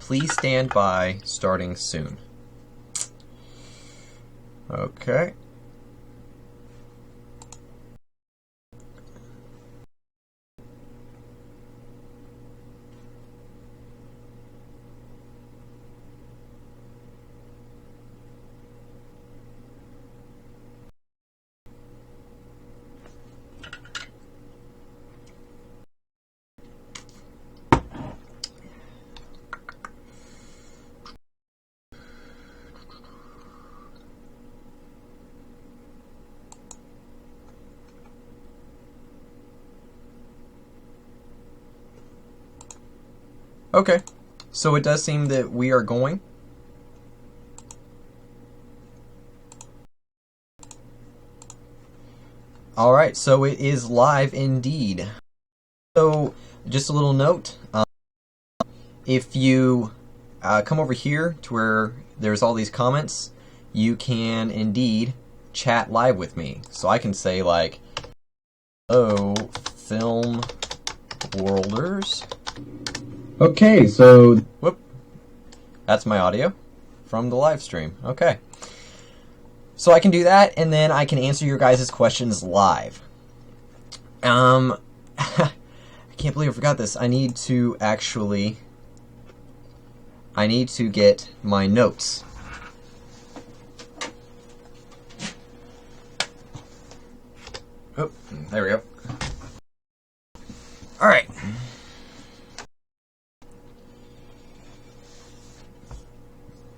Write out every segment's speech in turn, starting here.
Please stand by, starting soon. Okay. Okay, so it does seem that we are going. Alright, so it is live indeed. So, just a little note, if you come over here to where there's all these comments, you can indeed chat live with me. So I can say like, "Oh, film worlders." Okay, so whoop, that's my audio from the live stream. Okay, so I can do that, and then I can answer your guys' questions live. I can't believe I forgot this. I need to get my notes. Oh, there we go. All right.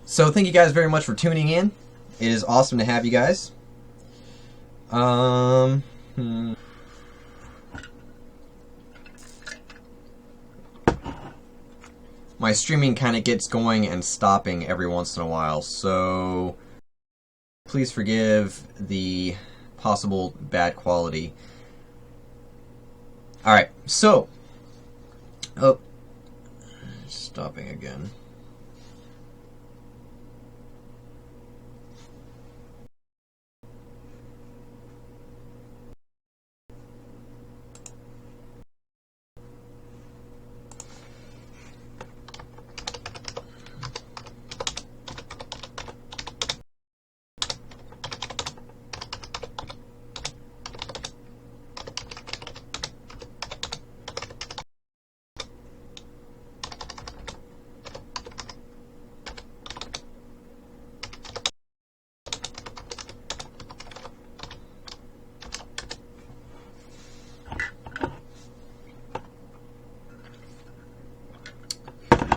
So thank you guys very much for tuning in. It is awesome to have you guys. My streaming kind of gets going and stopping every once in a while, so please forgive the possible bad quality. Alright, so... Oh. Stopping again.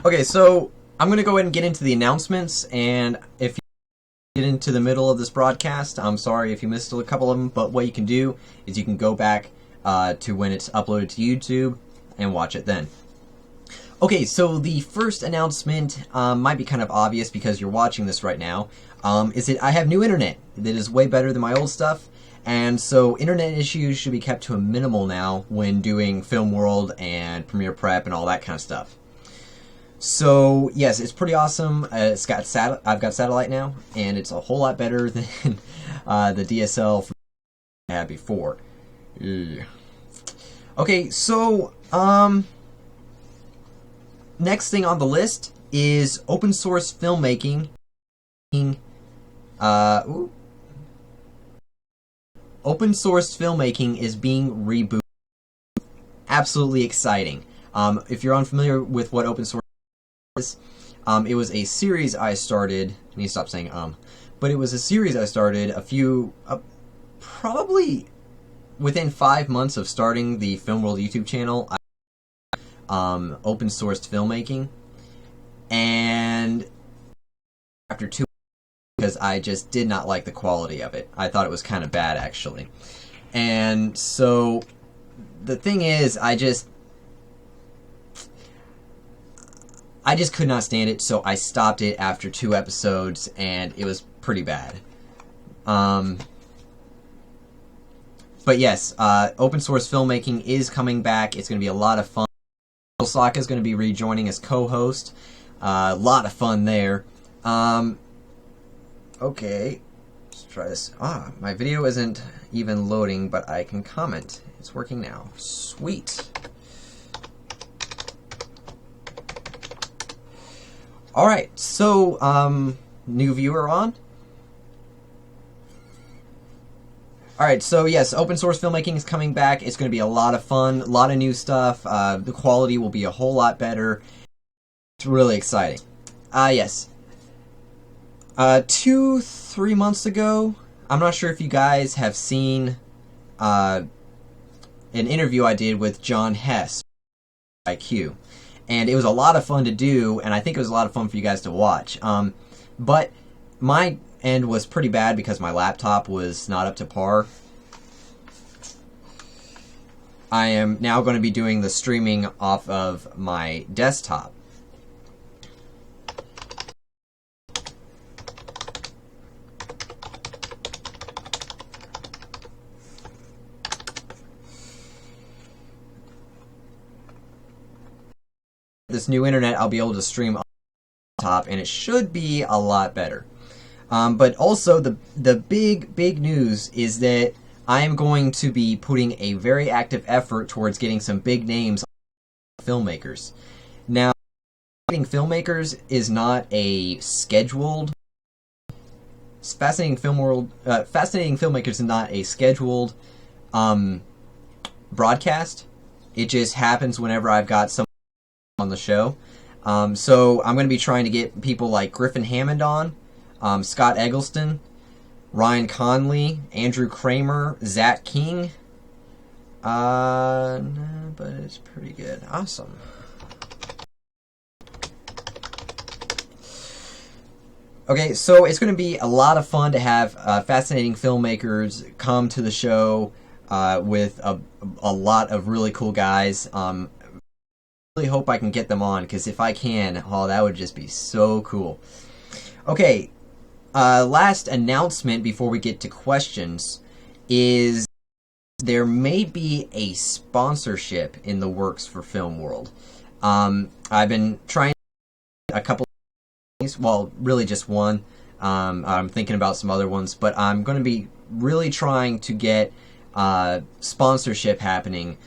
Okay, so I'm going to go ahead and get into the announcements, and if you get into the middle of this broadcast, I'm sorry if you missed a couple of them, but what you can do is you can go back to when it's uploaded to YouTube and watch it then. Okay, so the first announcement might be kind of obvious because you're watching this right now, is that I have new internet that is way better than my old stuff, and so internet issues should be kept to a minimal now when doing Film World and Premiere Prep and all that kind of stuff. So yes, it's pretty awesome. I've got satellite now, and it's a whole lot better than the DSL I had before. Ugh. Okay, so next thing on the list is open source filmmaking. Open source filmmaking is being rebooted. Absolutely exciting. If you're unfamiliar with what open source is, it was a series I started. I need to stop saying but it was a series I started probably within 5 months of starting the Film World YouTube channel. Open sourced filmmaking, and after 2 because I just did not like the quality of it. I thought it was kind of bad actually, and so the thing is, I just could not stand it, so I stopped it after 2 episodes, and it was pretty bad. But yes, open source filmmaking is coming back. It's going to be a lot of fun. Sokka is going to be rejoining as co-host. A lot of fun there. Okay, let's try this. My video isn't even loading, but I can comment. It's working now. Sweet. Alright, so, new viewer on? Alright, so yes, open source filmmaking is coming back. It's going to be a lot of fun, a lot of new stuff. The quality will be a whole lot better. It's really exciting. Yes. 2-3 months ago, I'm not sure if you guys have seen an interview I did with John Hess, IQ. And it was a lot of fun to do, and I think it was a lot of fun for you guys to watch. But my end was pretty bad because my laptop was not up to par. I am now going to be doing the streaming off of my desktop. This new internet, I'll be able to stream on top, and it should be a lot better. But also, the big news is that I am going to be putting a very active effort towards getting some big names filmmakers. Now, getting filmmakers is not a scheduled. Fascinating Filmmakers is not a scheduled broadcast. It just happens whenever I've got some on the show. So I'm going to be trying to get people like Griffin Hammond on, Scott Eggleston, Ryan Conley, Andrew Kramer, Zach King. No, but it's pretty good. Awesome. Okay, so it's going to be a lot of fun to have fascinating filmmakers come to the show with a lot of really cool guys. Really hope I can get them on, because if I can, oh, that would just be so cool. Okay, last announcement before we get to questions is there may be a sponsorship in the works for Film World. I've been trying a couple of things, well, really just one. I'm thinking about some other ones, but I'm going to be really trying to get sponsorship happening.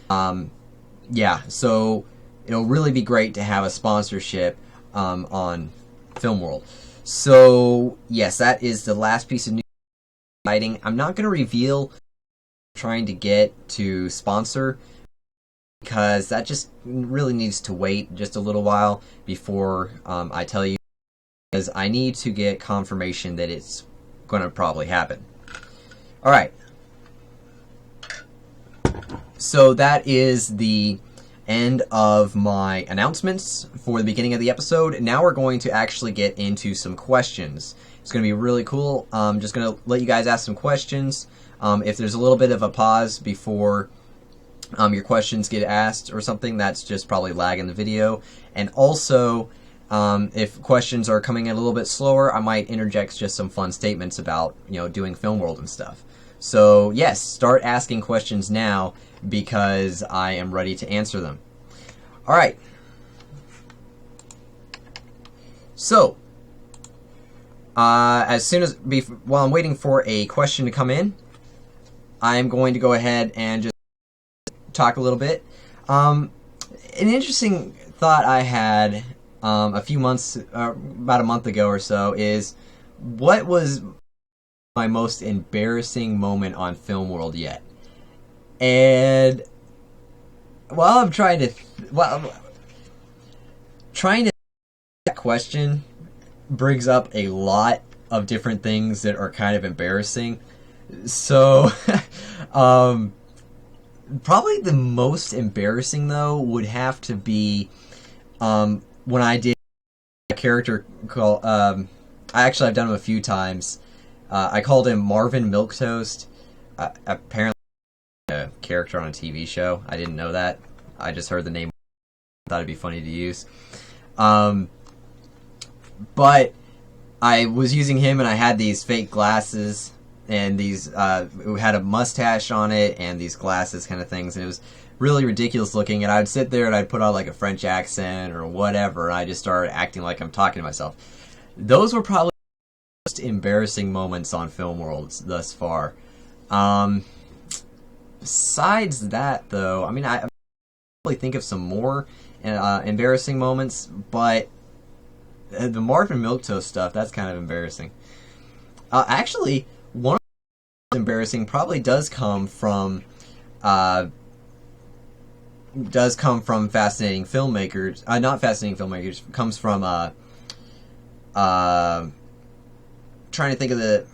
Yeah, so it'll really be great to have a sponsorship on Film World. So, yes, that is the last piece of news. I'm not going to reveal trying to get to sponsor, because that just really needs to wait just a little while before I tell you, because I need to get confirmation that it's going to probably happen. Alright. So that is the end of my announcements for the beginning of the episode. Now we're going to actually get into some questions. It's going to be really cool. I'm just going to let you guys ask some questions. If there's a little bit of a pause before your questions get asked or something, that's just probably lag in the video. And also, if questions are coming in a little bit slower, I might interject just some fun statements about, doing Film World and stuff. So yes, start asking questions now, because I am ready to answer them. Alright. So, as soon as, while I'm waiting for a question to come in, I'm going to go ahead and just talk a little bit. An interesting thought I had a few months, about a month ago or so, is what was my most embarrassing moment on Film World yet? And while I'm trying to, that question brings up a lot of different things that are kind of embarrassing. So, probably the most embarrassing though would have to be when I did a character called. I've done him a few times. I called him Marvin Milquetoast. Apparently, a character on a TV show. I didn't know that. I just heard the name. Thought it'd be funny to use. But I was using him, and I had these fake glasses, and these who had a mustache on it, and these glasses kind of things, and it was really ridiculous looking. And I'd sit there and I'd put on like a French accent or whatever, and I just started acting like I'm talking to myself. Those were probably the most embarrassing moments on Film World thus far. Besides that, though, I mean, I probably think of some more embarrassing moments, but the Marvin Milk Toast stuff, that's kind of embarrassing. Actually, one of the embarrassing probably does come from fascinating filmmakers. Not fascinating filmmakers. Comes from trying to think of the.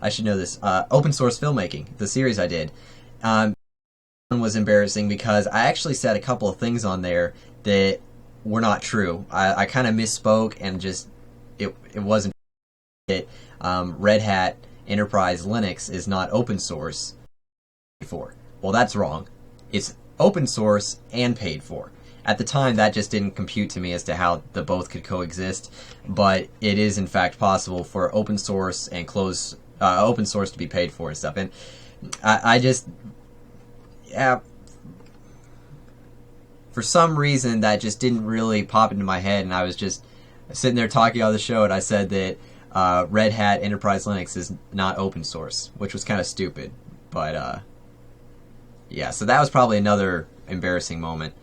I should know this. Open source filmmaking, the series I did. Was embarrassing because I actually said a couple of things on there that were not true. I kind of misspoke and just it wasn't it. Red Hat Enterprise Linux is not open source. Well, that's wrong. It's open source and paid for. At the time, that just didn't compute to me as to how the both could coexist, but it is in fact possible for open source and open source to be paid for and stuff. And I just, yeah, for some reason that just didn't really pop into my head, and I was just sitting there talking on the show, and I said that Red Hat Enterprise Linux is not open source, which was kind of stupid, but yeah, so that was probably another embarrassing moment.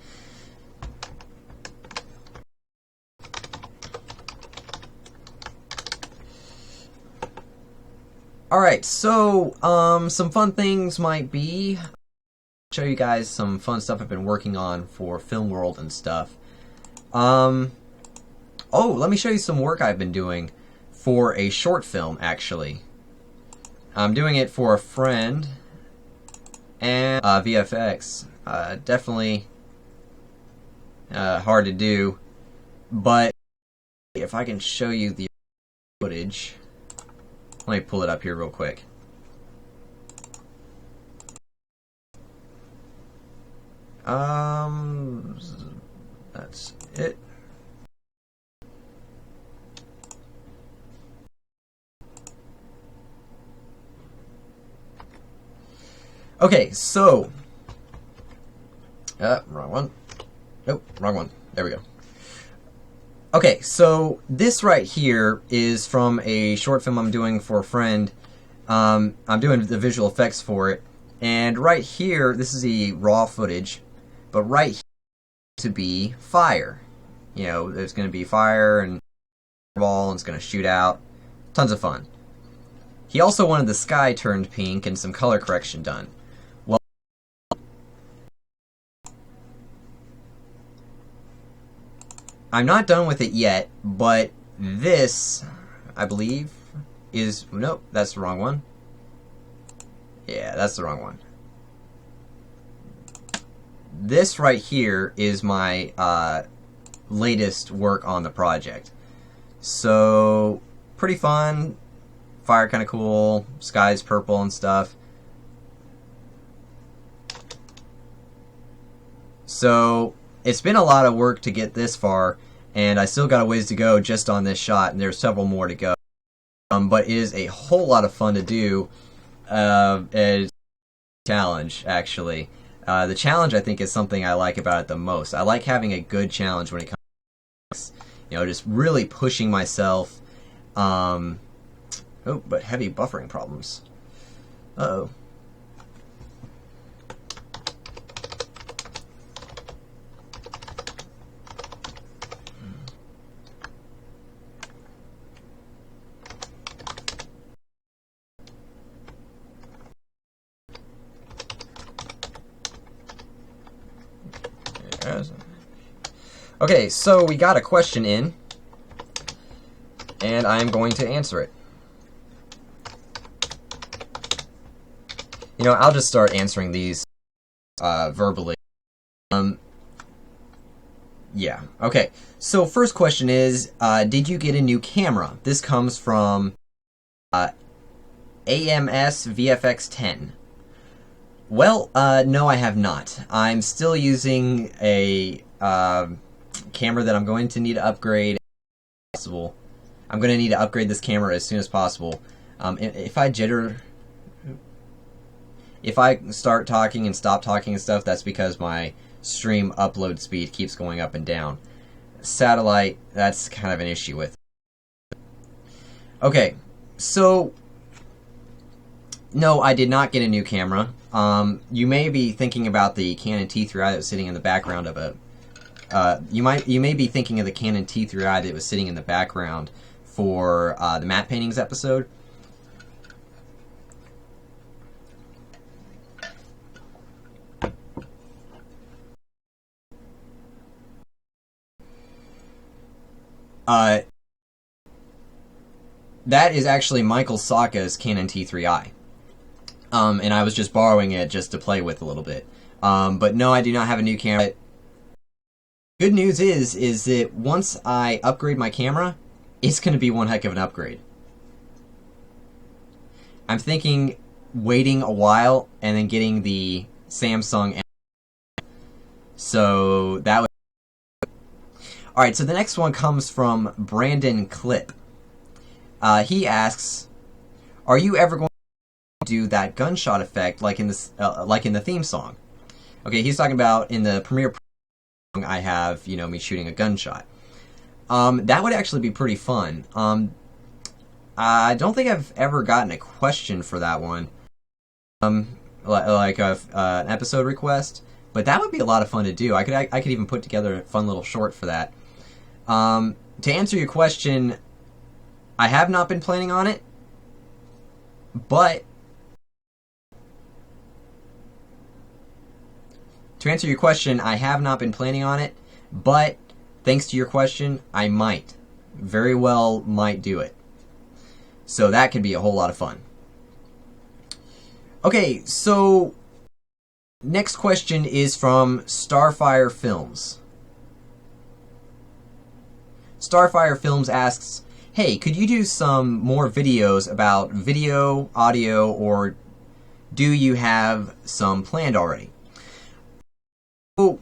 Alright, so, some fun things might be, show you guys some fun stuff I've been working on for Film World and stuff. Oh, let me show you some work I've been doing for a short film, actually. I'm doing it for a friend, and VFX. Definitely hard to do, but if I can show you the footage, let me pull it up here real quick. That's it. Okay, so wrong one. Nope, wrong one. There we go. Okay, so this right here is from a short film I'm doing for a friend. I'm doing the visual effects for it, and right here, this is the raw footage, but right here to be fire. You know, there's going to be fire and ball, and it's going to shoot out. Tons of fun. He also wanted the sky turned pink and some color correction done. Well, I'm not done with it yet, but this, I believe, is... Nope, that's the wrong one. Yeah, that's the wrong one. This right here is my latest work on the project. So, pretty fun. Fire kind of cool. Sky's purple and stuff. So, it's been a lot of work to get this far, and I still got a ways to go just on this shot, and there's several more to go. But it is a whole lot of fun to do. It's a challenge, actually. The challenge, I think, is something I like about it the most. I like having a good challenge when it comes to, you know, just really pushing myself. Oh, but heavy buffering problems. Uh-oh. Okay, so we got a question in, and I'm going to answer it. You know, I'll just start answering these verbally. Yeah, okay. So first question is, did you get a new camera? This comes from AMS VFX 10. Well, no, I have not. I'm still using a camera that I'm going to need to upgrade as soon as possible. I'm going to need to upgrade this camera as soon as possible. If I start talking and stop talking and stuff, that's because my stream upload speed keeps going up and down. Satellite, that's kind of an issue with. Okay, so no, I did not get a new camera. You may be thinking about the Canon T3i that was sitting in the background of a you may be thinking of the Canon T3i that was sitting in the background for the matte paintings episode. That is actually Michael Saka's Canon T3i. And I was just borrowing it just to play with a little bit. But no, I do not have a new camera. Good news is that once I upgrade my camera, it's going to be one heck of an upgrade. I'm thinking waiting a while and then getting the Samsung. So that would. Alright, so the next one comes from Brandon Clip. He asks, "Are you ever going to do that gunshot effect like in the theme song?" Okay, he's talking about in the Premiere Pro I have, me shooting a gunshot. That would actually be pretty fun. I don't think I've ever gotten a question for that one. Like an episode request, but that would be a lot of fun to do. I could even put together a fun little short for that. To answer your question, I have not been planning on it, but to answer your question, I have not been planning on it, but thanks to your question, I might. Very well might do it. So that could be a whole lot of fun. Okay, so next question is from Starfire Films. Starfire Films asks, "Hey, could you do some more videos about video, audio, or do you have some planned already?" So,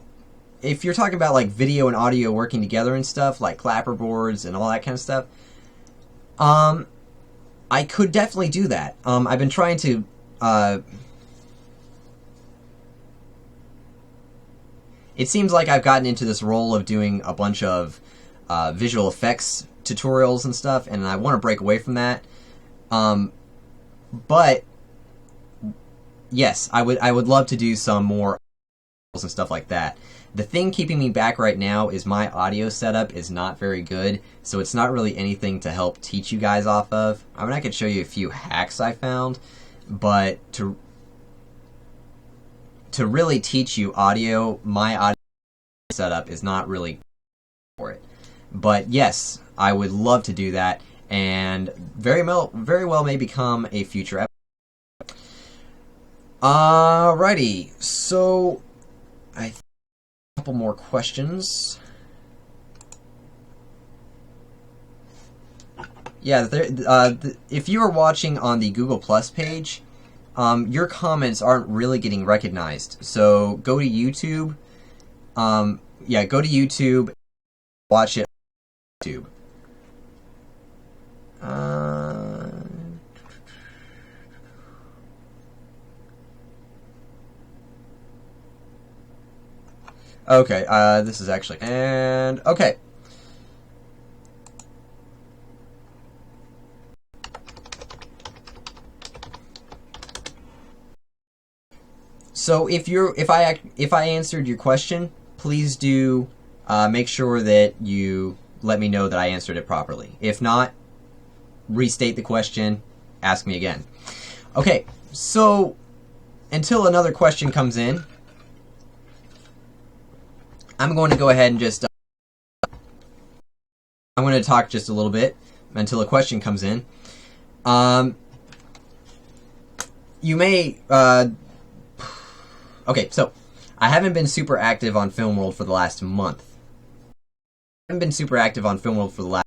if you're talking about like video and audio working together and stuff, like clapperboards and all that kind of stuff, I could definitely do that. I've been trying to it seems like I've gotten into this role of doing a bunch of visual effects tutorials and stuff, and I want to break away from that. But yes, I would love to do some more and stuff like that. The thing keeping me back right now is my audio setup is not very good, so it's not really anything to help teach you guys off of. I mean, I could show you a few hacks I found, but to really teach you audio, my audio setup is not really for it. But yes, I would love to do that, and very well may become a future episode. Alrighty, so I think a couple more questions. Yeah, if you are watching on the Google Plus page, your comments aren't really getting recognized. So go to YouTube. Go to YouTube. Watch it on YouTube. Okay, this is actually... And, okay. So if I answered your question, please do make sure that you let me know that I answered it properly. If not, restate the question, ask me again. Okay, so until another question comes in, I'm going to go ahead and just I'm going to talk just a little bit until a question comes in. You may okay, so I haven't been super active on Filmworld for the last month. I haven't been super active on Filmworld for the last...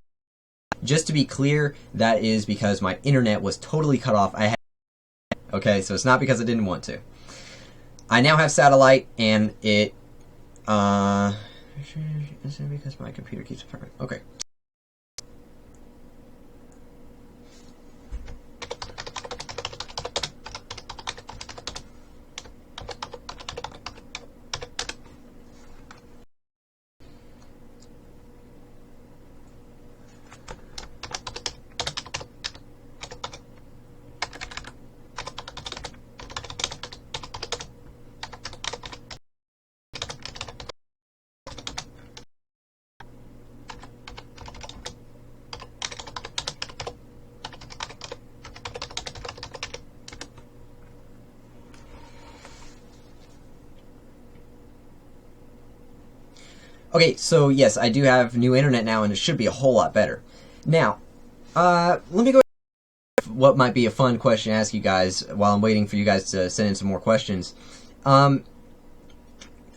Just to be clear, that is because my internet was totally cut off. Okay, so it's not because I didn't want to. I now have satellite, and it... Is it because my computer keeps... Okay. Okay, so yes, I do have new internet now, and it should be a whole lot better. Now, let me go what might be a fun question to ask you guys while I'm waiting for you guys to send in some more questions. I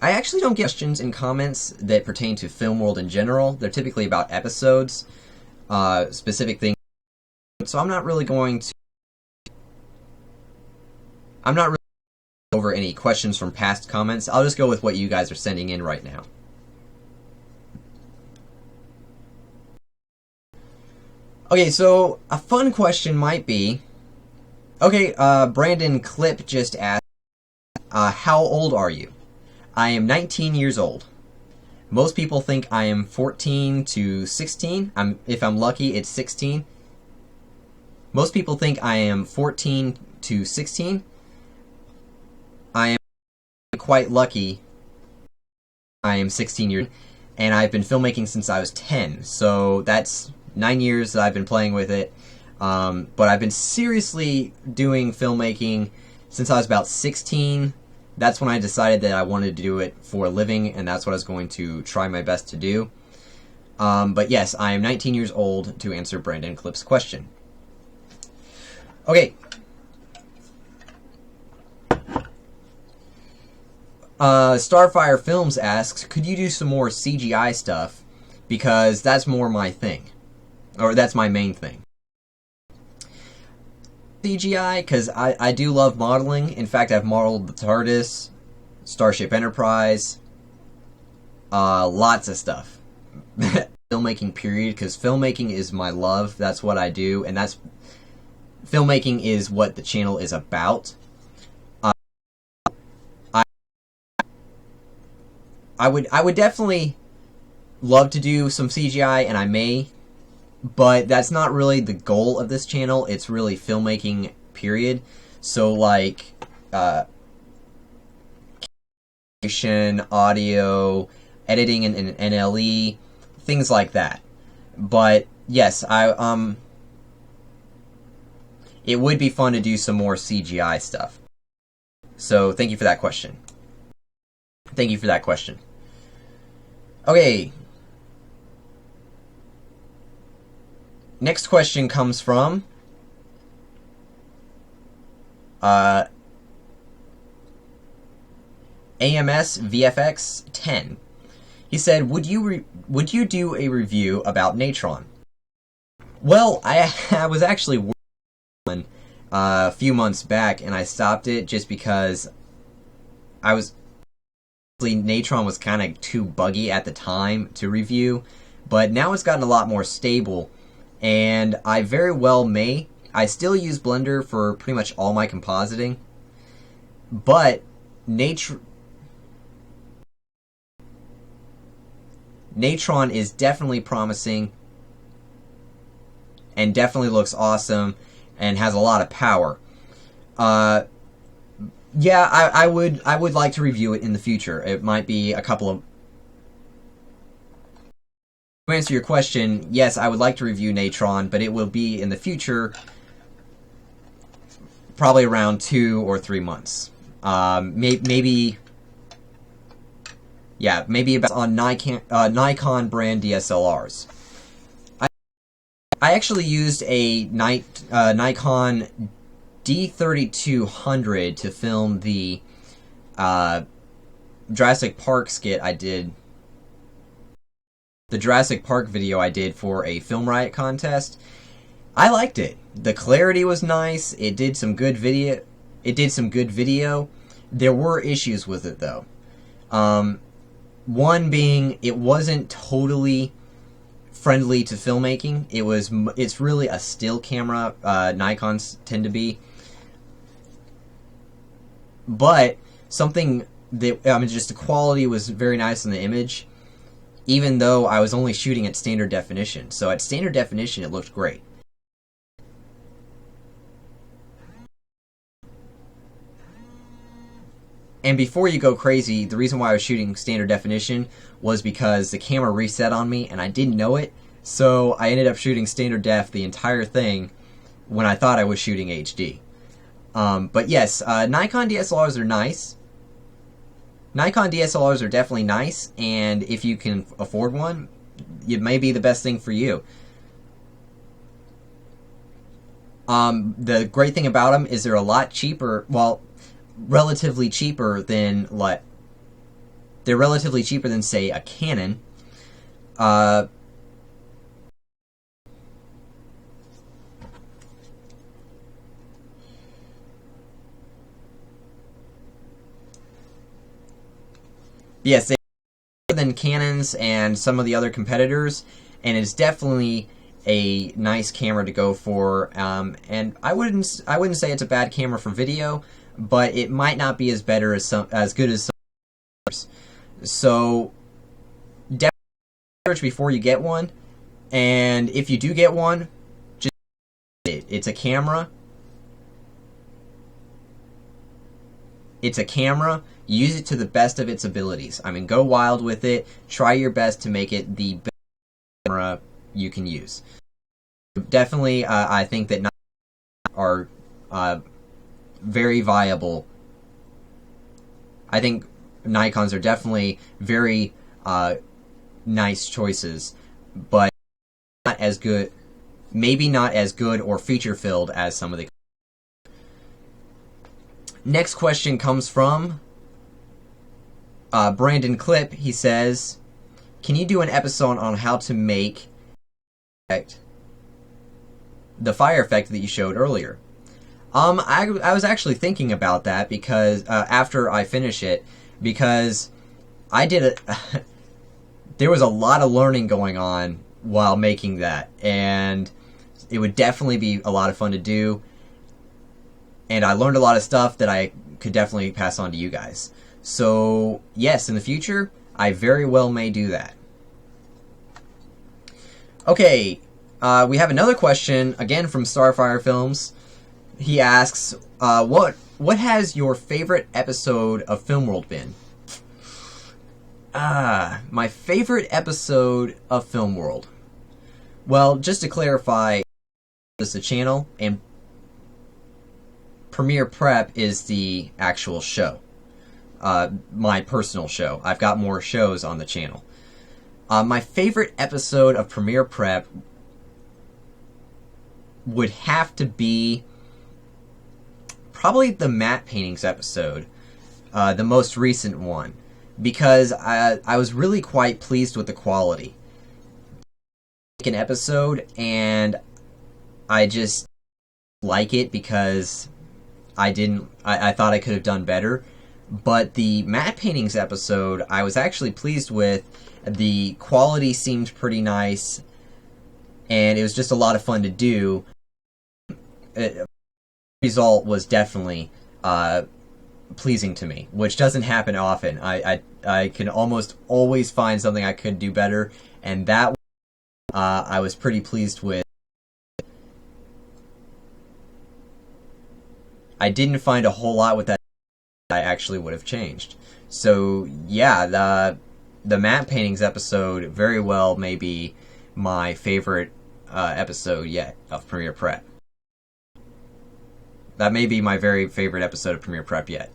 actually don't get questions in comments that pertain to Film World in general. They're typically about episodes, specific things. So I'm not really going to over any questions from past comments. I'll just go with what you guys are sending in right now. Okay, so a fun question might be, okay, Brandon Clip just asked, how old are you? I am 19 years old. Most people think I am 14 to 16. If I'm lucky, it's 16. Most people think I am 14 to 16. I am quite lucky. I am 16 years old, and I've been filmmaking since I was 10. So that's 9 years that I've been playing with it. But I've been seriously doing filmmaking since I was about 16. That's when I decided that I wanted to do it for a living, and that's what I was going to try my best to do. But yes, I am 19 years old, to answer Brandon Clip's question. Okay. Starfire Films asks, could you do some more CGI stuff? Because that's more my thing. Or that's my main thing. CGI, because I do love modeling. In fact, I've modeled the TARDIS, Starship Enterprise, lots of stuff. Filmmaking period, because filmmaking is my love. That's what I do, and filmmaking is what the channel is about. I would definitely love to do some CGI, and I may, but that's not really the goal of this channel. It's really filmmaking, period. So, like, audio, editing in NLE, things like that. But, yes, it would be fun to do some more CGI stuff. So, thank you for that question. Thank you for that question. Okay. Next question comes from AMS VFX 10. He said, "Would you do a review about Natron?" Well, I was actually working on a few months back, and I stopped it just because Natron was kind of too buggy at the time to review, but now it's gotten a lot more stable, and I very well may. I still use Blender for pretty much all my compositing, but Natron is definitely promising and definitely looks awesome and has a lot of power. Yeah, I would like to review it in the future. It might be a couple of... To answer your question, yes, I would like to review Natron, but it will be in the future, probably around 2 or 3 months. Maybe about on Nikon brand DSLRs. I actually used a Nikon D3200 to film the Jurassic Park skit I did. The Jurassic Park video I did for a Film Riot contest. I liked it. The clarity was nice. It did some good video. There were issues with it though. One being it wasn't totally friendly to filmmaking. It's really a still camera. Nikons tend to be. But something that just the quality was very nice in the image, even though I was only shooting at standard definition. So at standard definition, it looked great. And before you go crazy, the reason why I was shooting standard definition was because the camera reset on me and I didn't know it. So I ended up shooting standard def the entire thing when I thought I was shooting HD. But yes, Nikon DSLRs are nice. Nikon DSLRs are definitely nice, and if you can afford one, it may be the best thing for you. The great thing about them is they're a lot cheaper, well, relatively cheaper than, they're relatively cheaper than, say, a Canon. Yes, they're cheaper than Canons and some of the other competitors, and it's definitely a nice camera to go for. And I wouldn't say it's a bad camera for video, but it might not be as good as some others. So definitely research before you get one, and if you do get one, just it's a camera. It's a camera. Use it to the best of its abilities. I mean, go wild with it. Try your best to make it the best camera you can use. Definitely, I think that are very viable. I think Nikons are definitely very nice choices, but not as good. Maybe not as good or feature-filled as some of the. Next question comes from Brandon Clip. He says, "Can you do an episode on how to make the fire effect that you showed earlier?" I was actually thinking about that because after I finish it, because I did it. There was a lot of learning going on while making that, and it would definitely be a lot of fun to do. And I learned a lot of stuff that I could definitely pass on to you guys. So yes, in the future, I very well may do that. Okay, we have another question again from Starfire Films. He asks, "What has your favorite episode of Filmworld been?" My favorite episode of Filmworld. Well, just to clarify, this is the channel, and Premiere Prep is the actual show. My personal show. I've got more shows on the channel. My favorite episode of Premiere Prep would have to be probably the matte paintings episode, the most recent one, because I was really quite pleased with the quality. An episode, and I just like it because I thought I could have done better. But the matte paintings episode, I was actually pleased with. The quality seemed pretty nice, and it was just a lot of fun to do. The result was definitely pleasing to me, which doesn't happen often. I can almost always find something I could do better, and that I was pretty pleased with. I didn't find a whole lot with that I actually would have changed. So yeah, the matte paintings episode very well may be my favorite episode yet of Premiere Prep. That may be my very favorite episode of Premiere Prep yet.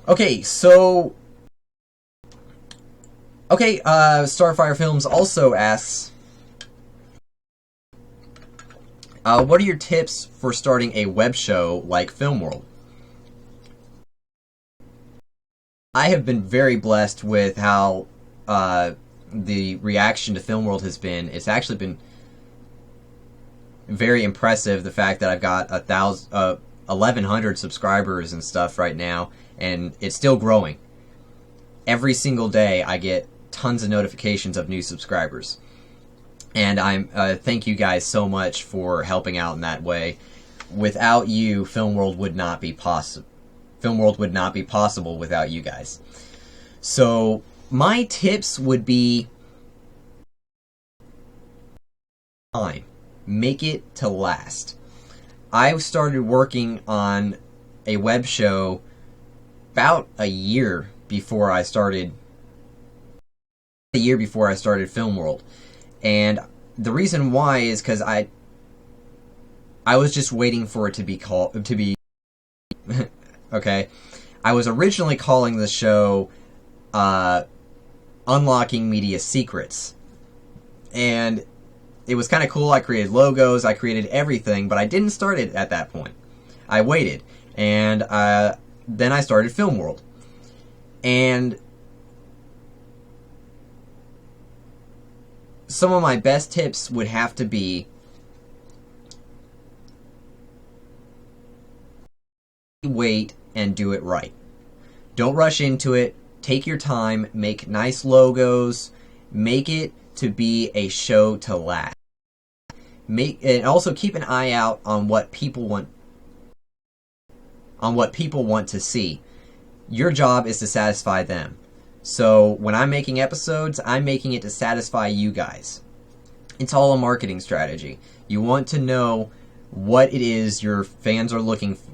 Okay, so Starfire Films also asks, what are your tips for starting a web show like Filmworld? I have been very blessed with how the reaction to Filmworld has been. It's actually been very impressive, the fact that I've got 1,100 subscribers and stuff right now, and it's still growing. Every single day I get tons of notifications of new subscribers. And I'm thank you guys so much for helping out in that way. Without you, Filmworld would not be possible. Filmworld would not be possible without you guys. So my tips would be time. Make it to last. I started working on a web show about a year before I started Filmworld. And the reason why is because I was just waiting for it to be okay. I was originally calling the show Unlocking Media Secrets. And it was kind of cool. I created logos, I created everything, but I didn't start it at that point. I waited, and then I started Film World. And some of my best tips would have to be wait and do it right. Don't rush into it. Take your time. Make nice logos. Make it to be a show to last. And also keep an eye out on what people want. On what people want to see. Your job is to satisfy them. So when I'm making episodes, I'm making it to satisfy you guys. It's all a marketing strategy. You want to know what it is your fans are looking for.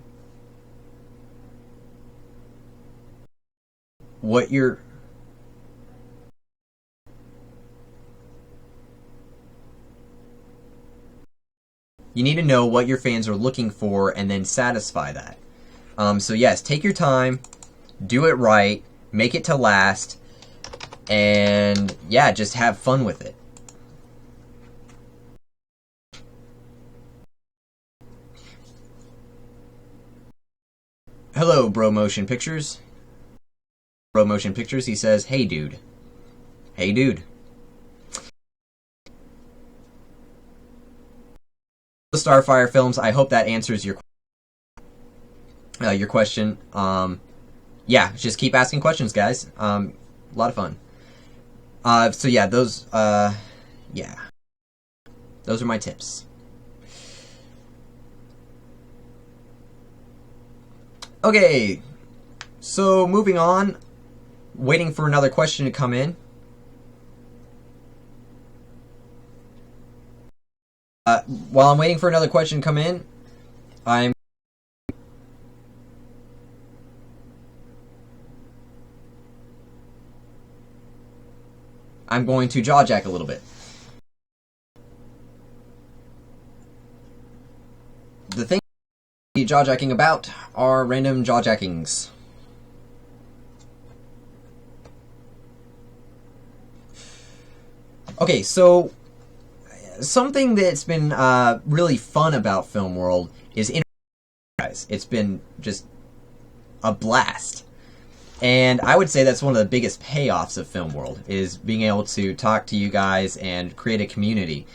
You need to know what your fans are looking for and then satisfy that. So yes, take your time, do it right, make it to last, and yeah, just have fun with it. Hello, Bro Motion Pictures. Bro Motion Pictures, he says, hey dude. Hey dude. Starfire Films, I hope that answers your question. Yeah, just keep asking questions, guys. A lot of fun. So yeah, those are my tips. Okay, so moving on, waiting for another question to come in. While I'm waiting for another question to come in, I'm going to jaw jack a little bit. The thing I'm jaw jacking about are random jaw jackings. Okay, so something that's been really fun about Film World is guys. It's been just a blast. And I would say that's one of the biggest payoffs of Film World, is being able to talk to you guys and create a community.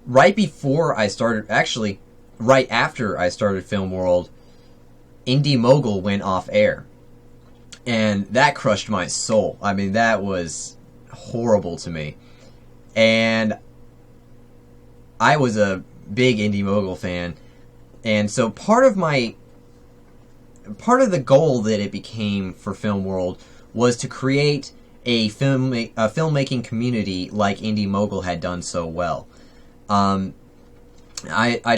Right before I started, actually, right after I started Film World, Indie Mogul went off air. And that crushed my soul. I mean, that was horrible to me. And I was a big Indie Mogul fan. And so part of the goal that it became for Film World was to create a filmmaking community like Indie Mogul had done so well. I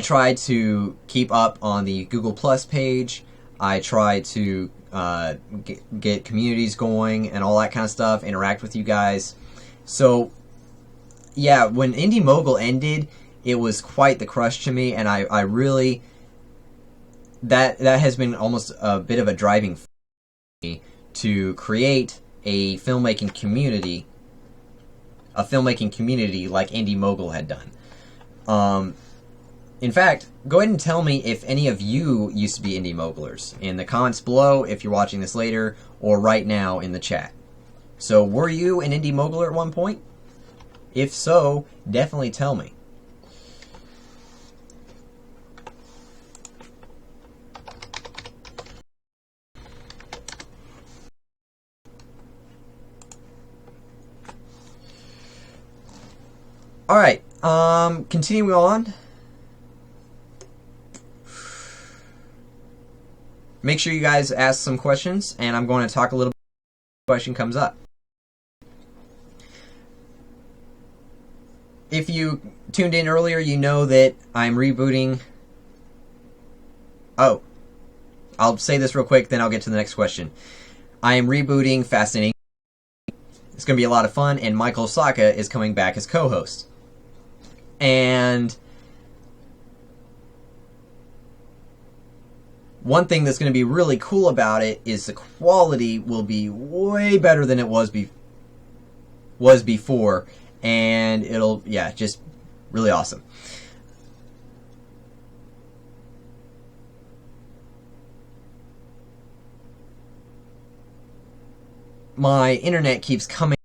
tried to keep up on the Google Plus page. I tried to get communities going and all that kind of stuff, interact with you guys. So, yeah, when Indie Mogul ended, it was quite the crush to me, and I really... That has been almost a bit of a driving force for me to create a filmmaking community like Indie Mogul had done. In fact, go ahead and tell me if any of you used to be Indie Mogulers in the comments below, if you're watching this later, or right now in the chat. So, were you an Indie Moguler at one point? If so, definitely tell me. Alright, continuing on. Make sure you guys ask some questions, and I'm going to talk a little bit when the question comes up. If you tuned in earlier, you know that I'm rebooting... Oh, I'll say this real quick, then I'll get to the next question. I am rebooting Fascinating. It's going to be a lot of fun, and Michael Osaka is coming back as co-host. And one thing that's going to be really cool about it is the quality will be way better than it was before, and it'll, yeah, just really awesome. My internet keeps coming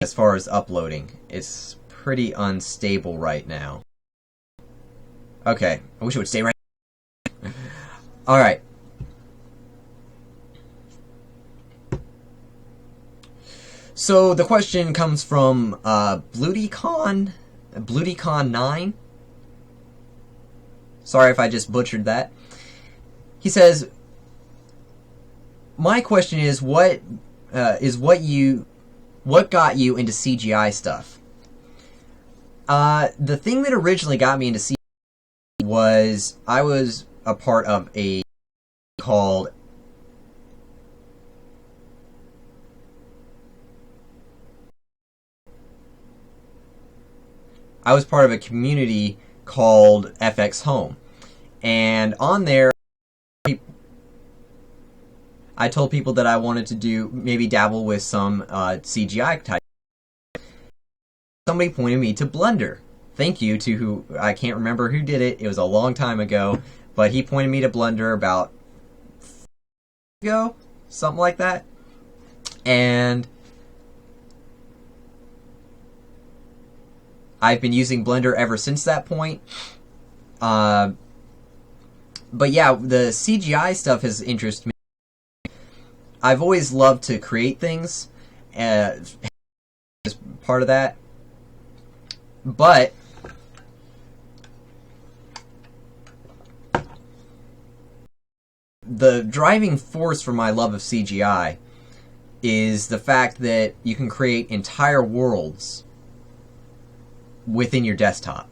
as far as uploading. It's pretty unstable right now. Okay, I wish it would stay right. Alright. So the question comes from BloodyCon9. Sorry if I just butchered that. He says, my question is what got you into CGI stuff? The thing that originally got me into CGI was I was a part of a called I was part of a community called FX Home, and on there I told people that I wanted to maybe dabble with some CGI type. Somebody pointed me to Blender. Thank you to who, I can't remember who did it. It was a long time ago, but he pointed me to Blender about ago, something like that. And I've been using Blender ever since that point. But yeah, the CGI stuff has interested me. I've always loved to create things as part of that. But the driving force for my love of CGI is the fact that you can create entire worlds within your desktop.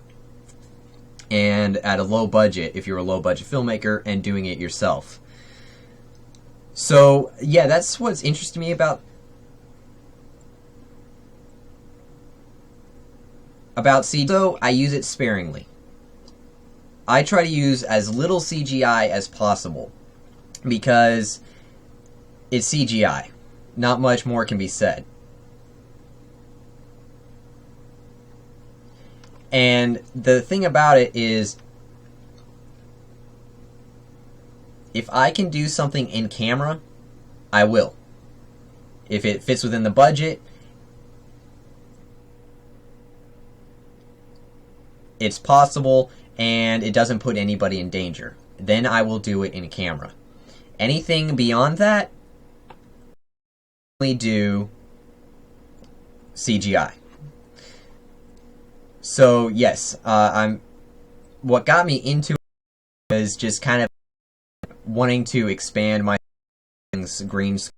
And at a low budget, if you're a low budget filmmaker and doing it yourself. So, yeah, that's what's interested me about CGI. So, I use it sparingly. I try to use as little CGI as possible, because it's CGI. Not much more can be said. And the thing about it is, if I can do something in camera, I will. If it fits within the budget, it's possible, and it doesn't put anybody in danger, then I will do it in camera. Anything beyond that, I only do CGI. So yes, what got me into it was just kind of wanting to expand my green screen